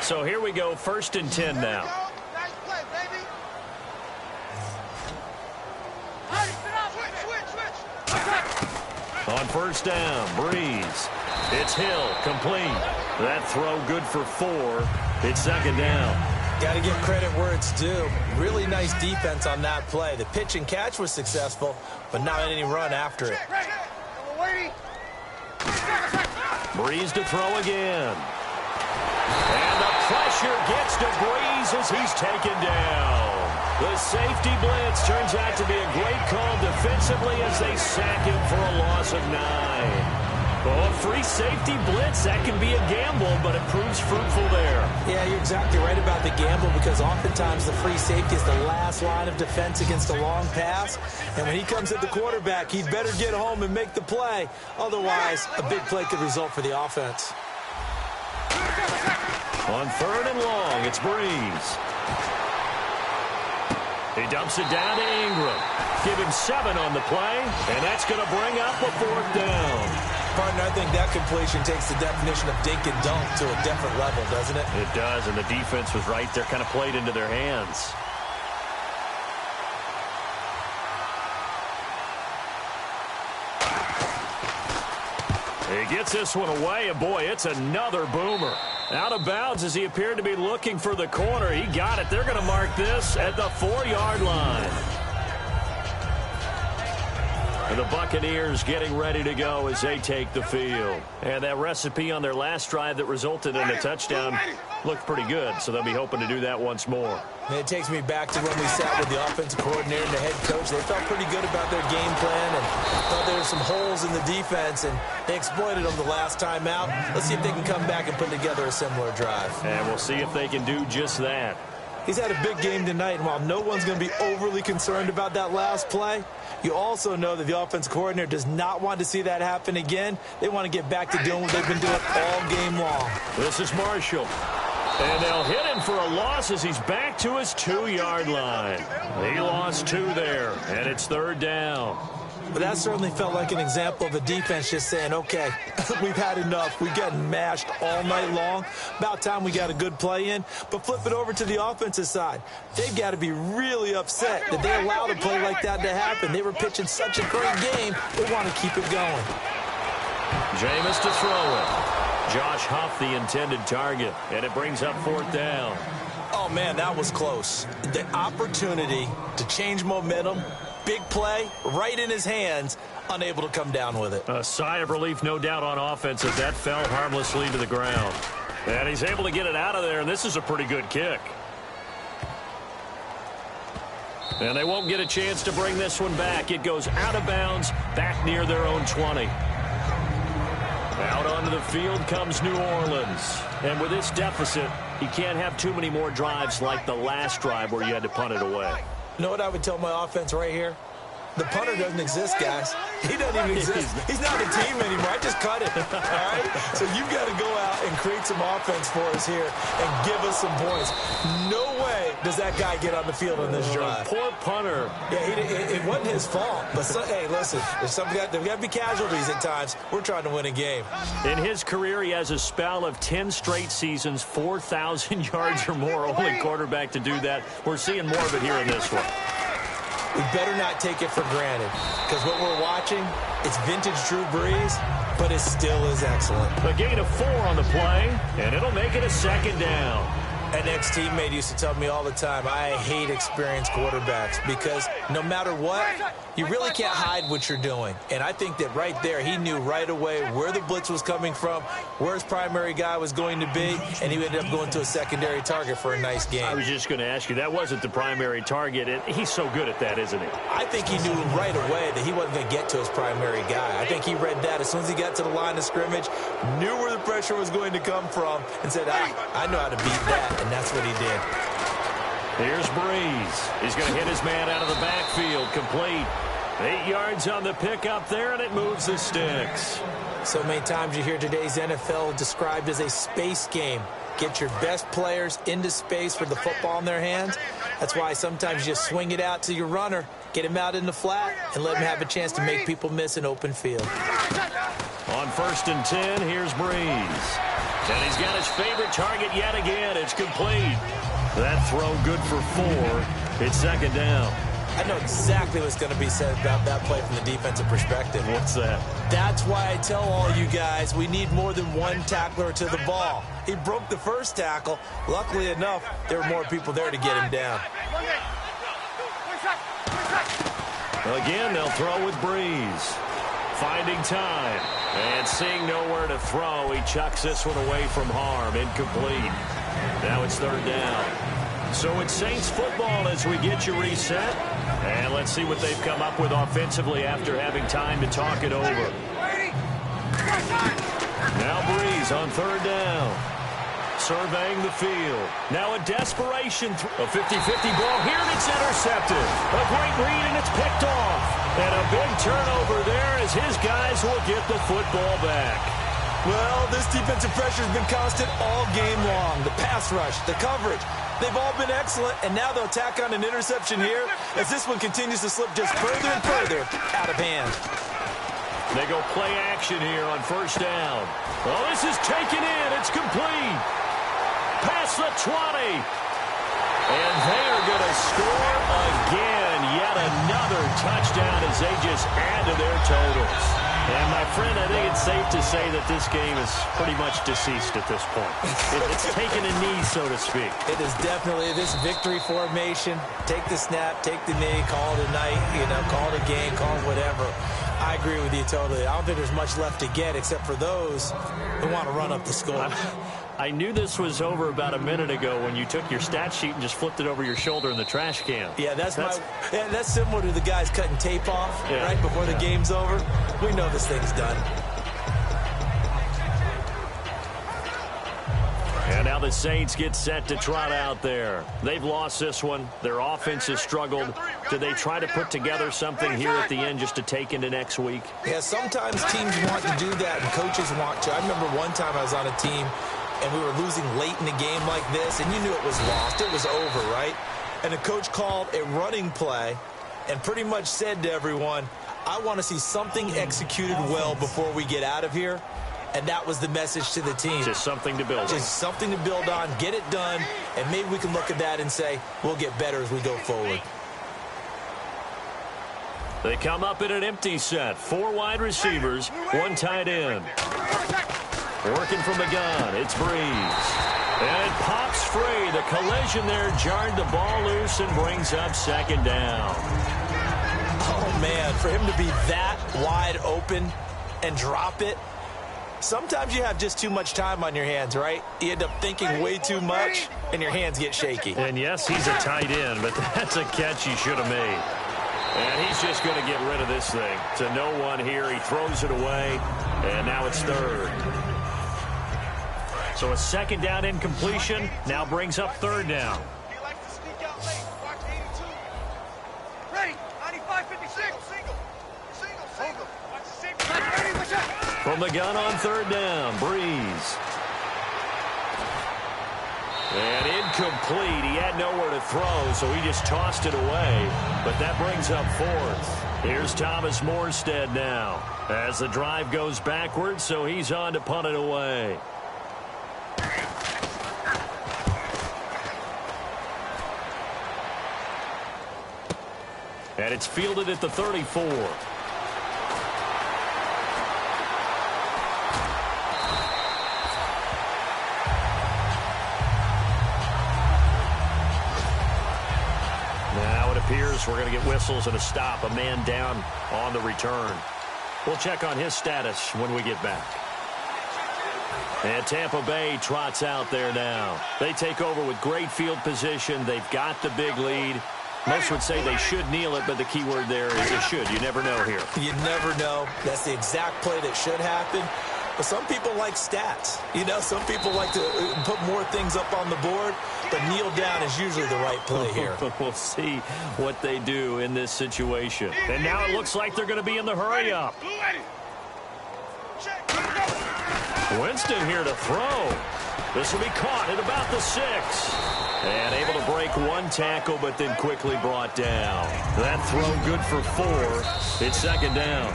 So here we go, 1st and 10 now. On first down, Breeze. It's Hill, complete. That throw good for 4. It's second down. Got to give credit where it's due. Really nice defense on that play. The pitch and catch was successful, but not any run after it. Breeze to throw again. And the pressure gets to Breeze as he's taken down. The safety blitz turns out to be a great call defensively as they sack him for a loss of 9. Well, a free safety blitz, that can be a gamble, but it proves fruitful there. Yeah, you're exactly right about the gamble because oftentimes the free safety is the last line of defense against a long pass. And when he comes at the quarterback, he'd better get home and make the play. Otherwise, a big play could result for the offense. On third and long, it's Breeze. He dumps it down to Ingram. Give him 7 on the play, and that's going to bring up a 4th down. Partner, I think that completion takes the definition of dink and dunk to a different level, doesn't it? It does, and the defense was right there, kind of played into their hands. He gets this one away, and boy, it's another boomer. Out of bounds as he appeared to be looking for the corner. He got it. They're going to mark this at the 4-yard line. And the Buccaneers getting ready to go as they take the field. And that recipe on their last drive that resulted in a touchdown looked pretty good, so they'll be hoping to do that once more. And it takes me back to when we sat with the offensive coordinator and the head coach. They felt pretty good about their game plan and thought there were some holes in the defense, and they exploited them the last time out. Let's see if they can come back and put together a similar drive. And we'll see if they can do just that. He's had a big game tonight, and while no one's going to be overly concerned about that last play, you also know that the offensive coordinator does not want to see that happen again. They want to get back to doing what they've been doing all game long. This is Marshall. And they'll hit him for a loss as he's back to his 2-yard line. He lost 2 there, and it's 3rd down. But that certainly felt like an example of a defense just saying, okay, we've had enough. We've gotten mashed all night long. About time we got a good play in. But flip it over to the offensive side. They've got to be really upset that they allowed a play like that to happen. They were pitching such a great game. They want to keep it going. Jameis to throw it. Josh Huff, the intended target, and it brings up 4th down. Oh, man, that was close. The opportunity to change momentum, big play, right in his hands, unable to come down with it. A sigh of relief, no doubt, on offense as that fell harmlessly to the ground. And he's able to get it out of there, and this is a pretty good kick. And they won't get a chance to bring this one back. It goes out of bounds, back near their own 20. Out onto the field comes New Orleans. And with this deficit, you can't have too many more drives like the last drive where you had to punt it away. You know what I would tell my offense right here? The punter doesn't exist, guys. He doesn't even exist. He's not a team anymore. I just cut it, all right? So you've got to go out and create some offense for us here and give us some points. No way does that guy get on the field on this drive. Poor punter. Yeah, it wasn't his fault. But, hey, listen, there's got to be casualties at times. We're trying to win a game. In his career, he has a spell of 10 straight seasons, 4,000 yards or more. Only quarterback to do that. We're seeing more of it here in this one. We better not take it for granted, because what we're watching, it's vintage Drew Brees, but it still is excellent. A gain of 4 on the play, and it'll make it a 2nd down. An ex-teammate used to tell me all the time, I hate experienced quarterbacks because no matter what, you really can't hide what you're doing. And I think that right there, he knew right away where the blitz was coming from, where his primary guy was going to be, and he ended up going to a secondary target for a nice game. I was just going to ask you, that wasn't the primary target. And he's so good at that, isn't he? I think he knew right away that he wasn't going to get to his primary guy. I think he read that as soon as he got to the line of scrimmage, knew where the pressure was going to come from, and said, I know how to beat that. And that's what he did. Here's Breeze. He's going to hit his man out of the backfield. Complete. 8 yards on the pickup there, and it moves the sticks. So many times you hear today's NFL described as a space game. Get your best players into space with the football in their hands. That's why sometimes you just swing it out to your runner, get him out in the flat, and let him have a chance to make people miss an open field. On 1st and 10, here's Breeze. And he's got his favorite target yet again. It's complete. That throw good for 4. It's 2nd down. I know exactly what's going to be said about that play from the defensive perspective. What's that? That's why I tell all you guys we need more than one tackler to the ball. He broke the first tackle. Luckily enough, there were more people there to get him down. Again, they'll throw with Breeze. Finding time. And seeing nowhere to throw, he chucks this one away from harm. Incomplete. Now it's 3rd down. So it's Saints football as we get you reset. And let's see what they've come up with offensively after having time to talk it over. Now Breeze on 3rd down. Surveying the field. Now a desperation. A 50-50 ball here, and it's intercepted. A great read, and it's picked off. And a big turnover there as his guys will get the football back. Well, this defensive pressure has been constant all game long. The pass rush, the coverage, they've all been excellent, and now they'll tack on an interception here as this one continues to slip just further and further out of hand. They go play action here on 1st down. Oh, this is taken in. It's complete. Past the 20. And they are going to score again. Yet another touchdown as they just add to their totals. And, my friend, I think it's safe to say that this game is pretty much deceased at this point. It's taken a knee, so to speak. It is definitely this victory formation. Take the snap, take the knee, call it a night, call it a game, call it whatever. I agree with you totally. I don't think there's much left to get except for those who want to run up the score. I knew this was over about a minute ago when you took your stat sheet and just flipped it over your shoulder in the trash can. Yeah, that's similar to the guys cutting tape off right before the game's over. We know this thing's done. And now the Saints get set to trot out there. They've lost this one. Their offense has struggled. Do they try to put together something here at the end just to take into next week? Yeah, sometimes teams want to do that and coaches want to. I remember one time I was on a team and we were losing late in the game like this, and you knew it was lost. It was over, right? And the coach called a running play and pretty much said to everyone, I want to see something executed well before we get out of here. And that was the message to the team. Just something to build on. Just something to build on, get it done, and maybe we can look at that and say, we'll get better as we go forward. They come up in an empty set. 4 wide receivers, 1 tight end. Working from the gun, it's Breeze. And it pops free. The collision there jarred the ball loose and brings up 2nd down. Oh, man, for him to be that wide open and drop it, sometimes you have just too much time on your hands, right? You end up thinking way too much, and your hands get shaky. And, yes, he's a tight end, but that's a catch he should have made. And he's just going to get rid of this thing. To no one here. He throws it away, and now it's 3rd. So a 2nd down incompletion now brings up 3rd down. He likes to sneak out late. Watch 82. Ready. 95, 56. Single. Watch the safety. Ready. Watch out. From the gun on 3rd down, Breeze. And incomplete. He had nowhere to throw, so he just tossed it away. But that brings up 4th. Here's Thomas Morstead now as the drive goes backwards, so he's on to punt it away. And it's fielded at the 34. Now it appears we're going to get whistles and a stop. A man down on the return. We'll check on his status when we get back. And Tampa Bay trots out there now. They take over with great field position. They've got the big lead. Most would say they should kneel it, but the key word there is it should. You never know here. You never know. That's the exact play that should happen. But some people like stats. Some people like to put more things up on the board, but kneel down is usually the right play here. We'll see what they do in this situation. And now it looks like they're going to be in the hurry up. Winston here to throw. This will be caught at about the 6. And able to break 1 tackle, but then quickly brought down. That throw good for 4. It's 2nd down.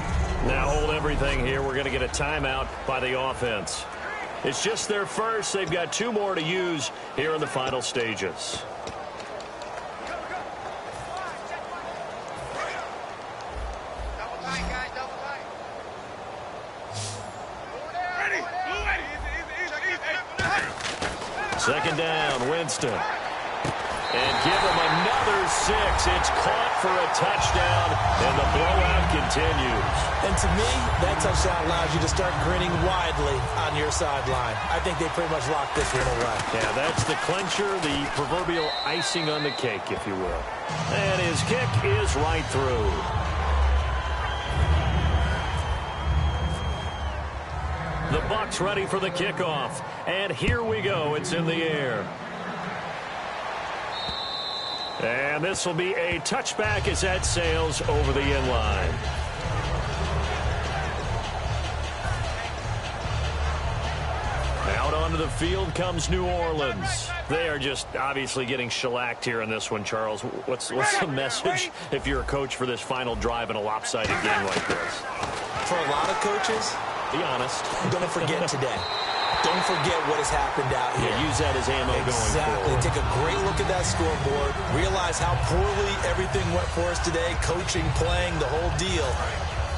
Now hold everything here. We're going to get a timeout by the offense. It's just their first. They've got 2 more to use here in the final stages. Second down, Winston. And give him another 6. It's caught for a touchdown, and the blowout continues. And to me, that touchdown allows you to start grinning widely on your sideline. I think they pretty much locked this one away. Yeah, that's the clincher, the proverbial icing on the cake, if you will. And his kick is right through. The Bucs ready for the kickoff. And here we go. It's in the air. And this will be a touchback as that sails over the end line. Out onto the field comes New Orleans. They are just obviously getting shellacked here in this one, Charles. What's the message if you're a coach for this final drive in a lopsided game like this? For a lot of coaches, be honest. Don't forget today. Don't forget what has happened out here. Yeah, use that as ammo going forward. Exactly. Take a great look at that scoreboard. Realize how poorly everything went for us today. Coaching, playing, the whole deal.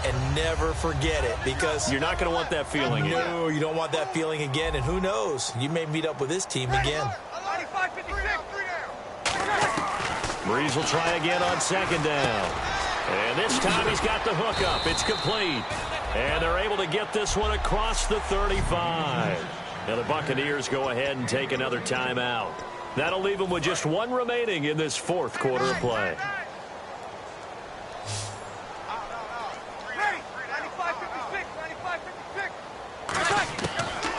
and never forget it, because you're not going to want that feeling again. No, you don't want that feeling again, and who knows, you may meet up with this team again. 95-56. Breeze will try again on second down. And this time he's got the hook up. It's complete. And they're able to get this one across the 35. Now the Buccaneers go ahead and take another timeout. That'll leave them with just one remaining in this fourth quarter of play.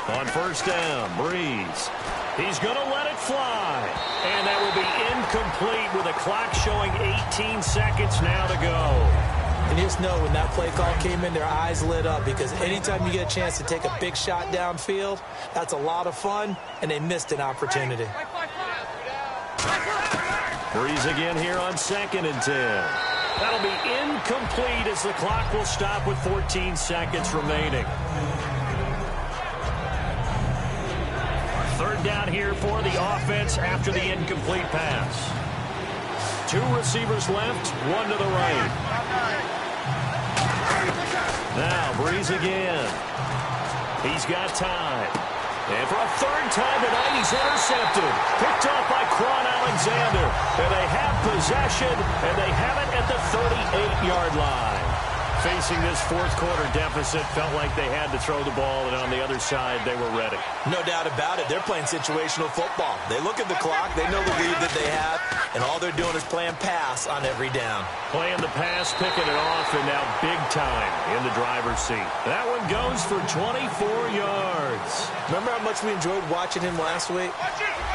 On first down, Breeze. He's going to let it fly. And that will be incomplete with the clock showing 18 seconds now to go. And you just know when that play call came in, their eyes lit up, because anytime you get a chance to take a big shot downfield, that's a lot of fun, and they missed an opportunity. Breeze again here on 2nd and 10. That'll be incomplete as the clock will stop with 14 seconds remaining. Third down here for the offense after the incomplete pass. 2 receivers left, 1 to the right. Now Breeze again. He's got time. And for a third time tonight, he's intercepted. Picked off by Quan Alexander. And they have possession, and they have it at the 38-yard line. Facing this fourth quarter deficit, felt like they had to throw the ball, and on the other side, they were ready. No doubt about it. They're playing situational football. They look at the clock. They know the lead that they have, and all they're doing is playing pass on every down. Playing the pass, picking it off, and now big time in the driver's seat. That one goes for 24 yards. Remember how much we enjoyed watching him last week?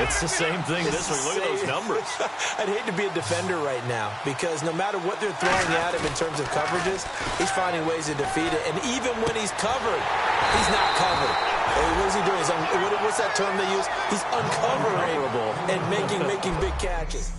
It's the same thing this week. Look at those numbers. I'd hate to be a defender right now, because no matter what they're throwing at him in terms of coverages, he's finding ways to defeat it. And even when he's covered, he's not covered. What is he doing? What's that term they use? He's uncovering and making big catches.